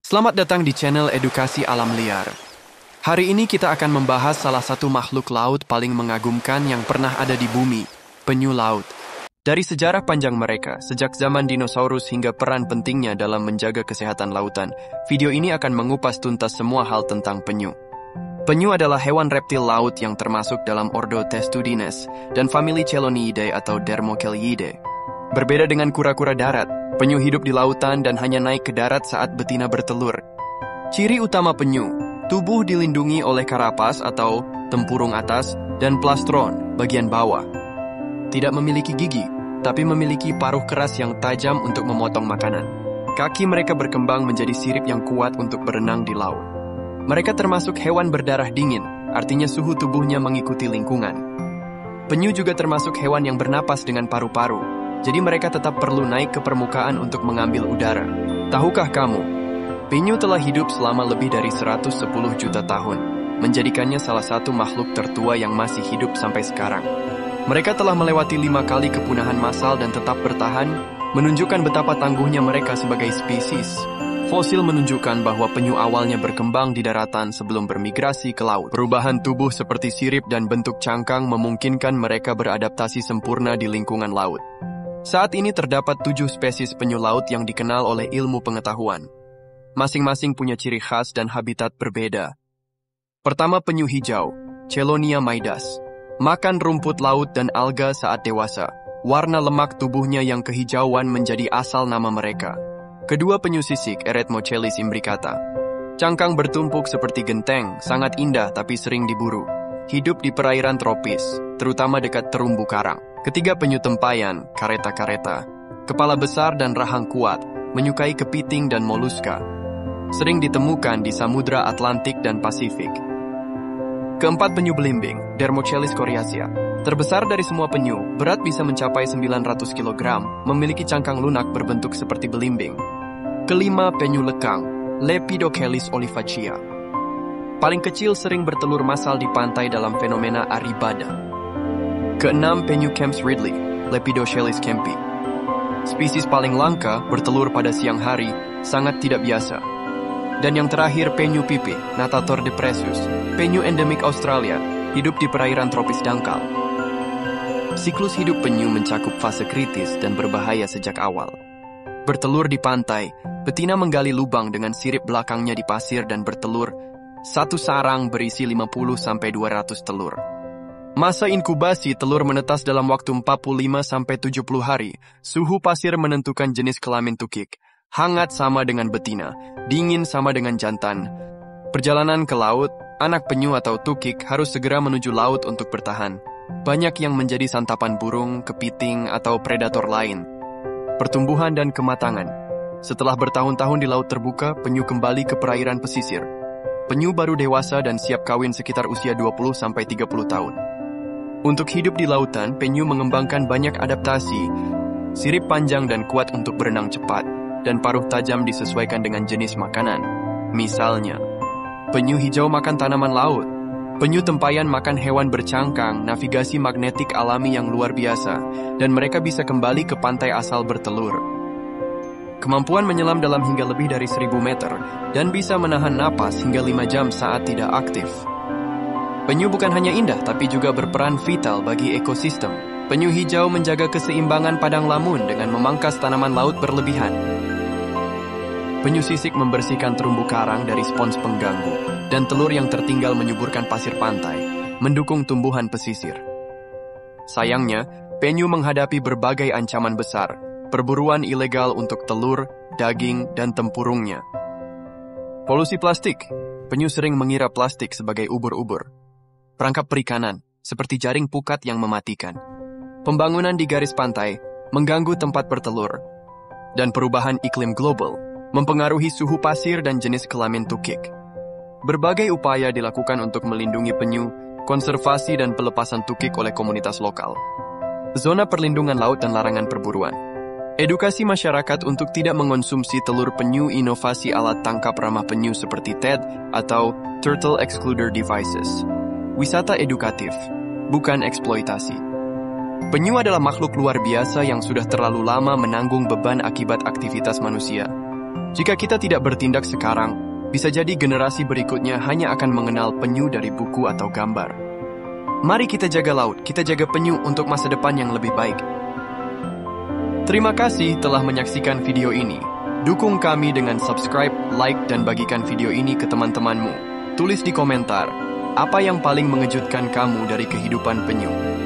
Selamat datang di channel Edukasi Alam Liar. Hari ini kita akan membahas salah satu makhluk laut paling mengagumkan yang pernah ada di bumi, penyu laut. Dari sejarah panjang mereka, sejak zaman dinosaurus hingga peran pentingnya dalam menjaga kesehatan lautan, video ini akan mengupas tuntas semua hal tentang penyu. Penyu adalah hewan reptil laut yang termasuk dalam ordo Testudines dan famili Cheloniidae atau Dermochelyidae. Berbeda dengan kura-kura darat, penyu hidup di lautan dan hanya naik ke darat saat betina bertelur. Ciri utama penyu, tubuh dilindungi oleh karapas atau tempurung atas dan plastron bagian bawah. Tidak memiliki gigi, tapi memiliki paruh keras yang tajam untuk memotong makanan. Kaki mereka berkembang menjadi sirip yang kuat untuk berenang di laut. Mereka termasuk hewan berdarah dingin, artinya suhu tubuhnya mengikuti lingkungan. Penyu juga termasuk hewan yang bernapas dengan paru-paru, jadi mereka tetap perlu naik ke permukaan untuk mengambil udara. Tahukah kamu, penyu telah hidup selama lebih dari 110 juta tahun, menjadikannya salah satu makhluk tertua yang masih hidup sampai sekarang. Mereka telah melewati 5 kali kepunahan massal dan tetap bertahan, menunjukkan betapa tangguhnya mereka sebagai spesies. Fosil menunjukkan bahwa penyu awalnya berkembang di daratan sebelum bermigrasi ke laut. Perubahan tubuh seperti sirip dan bentuk cangkang memungkinkan mereka beradaptasi sempurna di lingkungan laut. Saat ini terdapat 7 spesies penyu laut yang dikenal oleh ilmu pengetahuan. Masing-masing punya ciri khas dan habitat berbeda. Pertama, penyu hijau, Chelonia maidas. Makan rumput laut dan alga saat dewasa. Warna lemak tubuhnya yang kehijauan menjadi asal nama mereka. Kedua, penyu sisik, Eretmochelys imbricata. Cangkang bertumpuk seperti genteng, sangat indah tapi sering diburu. Hidup di perairan tropis, terutama dekat terumbu karang. Ketiga, penyu tempayan, Caretta. Kepala besar dan rahang kuat, menyukai kepiting dan moluska. Sering ditemukan di Samudra Atlantik dan Pasifik. Keempat, penyu belimbing, Dermochelys coriacea. Terbesar dari semua penyu, berat bisa mencapai 900 kg, memiliki cangkang lunak berbentuk seperti belimbing. Kelima, penyu lekang, Lepidochelys olivacea. Paling kecil sering bertelur massal di pantai dalam fenomena Aribada. Keenam, penyu Kemp's Ridley, Lepidochelys kempi. Spesies paling langka, bertelur pada siang hari, sangat tidak biasa. Dan yang terakhir, penyu pipi, Natator depressus, penyu endemik Australia, hidup di perairan tropis dangkal. Siklus hidup penyu mencakup fase kritis dan berbahaya sejak awal. Bertelur di pantai, betina menggali lubang dengan sirip belakangnya di pasir dan bertelur. Satu sarang berisi 50-200 telur. Masa inkubasi telur menetas dalam waktu 45-70 hari. Suhu pasir menentukan jenis kelamin tukik. Hangat sama dengan betina, dingin sama dengan jantan. Perjalanan ke laut, anak penyu atau tukik harus segera menuju laut untuk bertahan. Banyak yang menjadi santapan burung, kepiting, atau predator lain. Pertumbuhan dan kematangan. Setelah bertahun-tahun di laut terbuka, penyu kembali ke perairan pesisir. Penyu baru dewasa dan siap kawin sekitar usia 20-30 tahun. Untuk hidup di lautan, penyu mengembangkan banyak adaptasi. Sirip panjang dan kuat untuk berenang cepat, dan paruh tajam disesuaikan dengan jenis makanan. Misalnya, penyu hijau makan tanaman laut. Penyu tempayan makan hewan bercangkang, navigasi magnetik alami yang luar biasa, dan mereka bisa kembali ke pantai asal bertelur. Kemampuan menyelam dalam hingga lebih dari 1000 meter dan bisa menahan napas hingga 5 jam saat tidak aktif. Penyu bukan hanya indah tapi juga berperan vital bagi ekosistem. Penyu hijau menjaga keseimbangan padang lamun dengan memangkas tanaman laut berlebihan. Penyu sisik membersihkan terumbu karang dari spons pengganggu dan telur yang tertinggal menyuburkan pasir pantai, mendukung tumbuhan pesisir. Sayangnya, penyu menghadapi berbagai ancaman besar. Perburuan ilegal untuk telur, daging, dan tempurungnya. Polusi plastik. Penyu sering mengira plastik sebagai ubur-ubur. Perangkap perikanan, seperti jaring pukat yang mematikan. Pembangunan di garis pantai, mengganggu tempat bertelur. Dan perubahan iklim global, mempengaruhi suhu pasir dan jenis kelamin tukik. Berbagai upaya dilakukan untuk melindungi penyu, konservasi dan pelepasan tukik oleh komunitas lokal. Zona perlindungan laut dan larangan perburuan. Edukasi masyarakat untuk tidak mengonsumsi telur penyu, inovasi alat tangkap ramah penyu seperti TED atau Turtle Excluder Devices. Wisata edukatif, bukan eksploitasi. Penyu adalah makhluk luar biasa yang sudah terlalu lama menanggung beban akibat aktivitas manusia. Jika kita tidak bertindak sekarang, bisa jadi generasi berikutnya hanya akan mengenal penyu dari buku atau gambar. Mari kita jaga laut, kita jaga penyu untuk masa depan yang lebih baik. Terima kasih telah menyaksikan video ini. Dukung kami dengan subscribe, like, dan bagikan video ini ke teman-temanmu. Tulis di komentar, apa yang paling mengejutkan kamu dari kehidupan penyu?